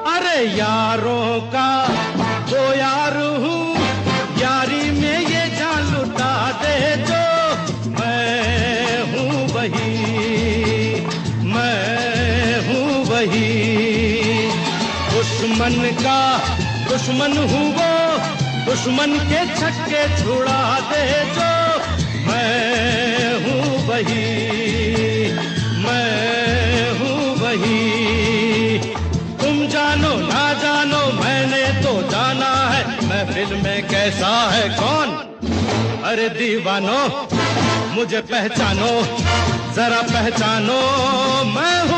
अरे यारों का वो यार हूँ, यारी में ये जान लुटा दे जो, मैं हूँ वही, मैं हूँ वही। दुश्मन का दुश्मन हूँ वो, दुश्मन के छक्के छुड़ा दे जो, मैं हूँ वही, मैं हूँ वही। तुम जानो ना जानो मैंने तो जाना है, महफिल में कैसा है कौन। अरे दीवानो मुझे पहचानो, जरा पहचानो, मैं हूँ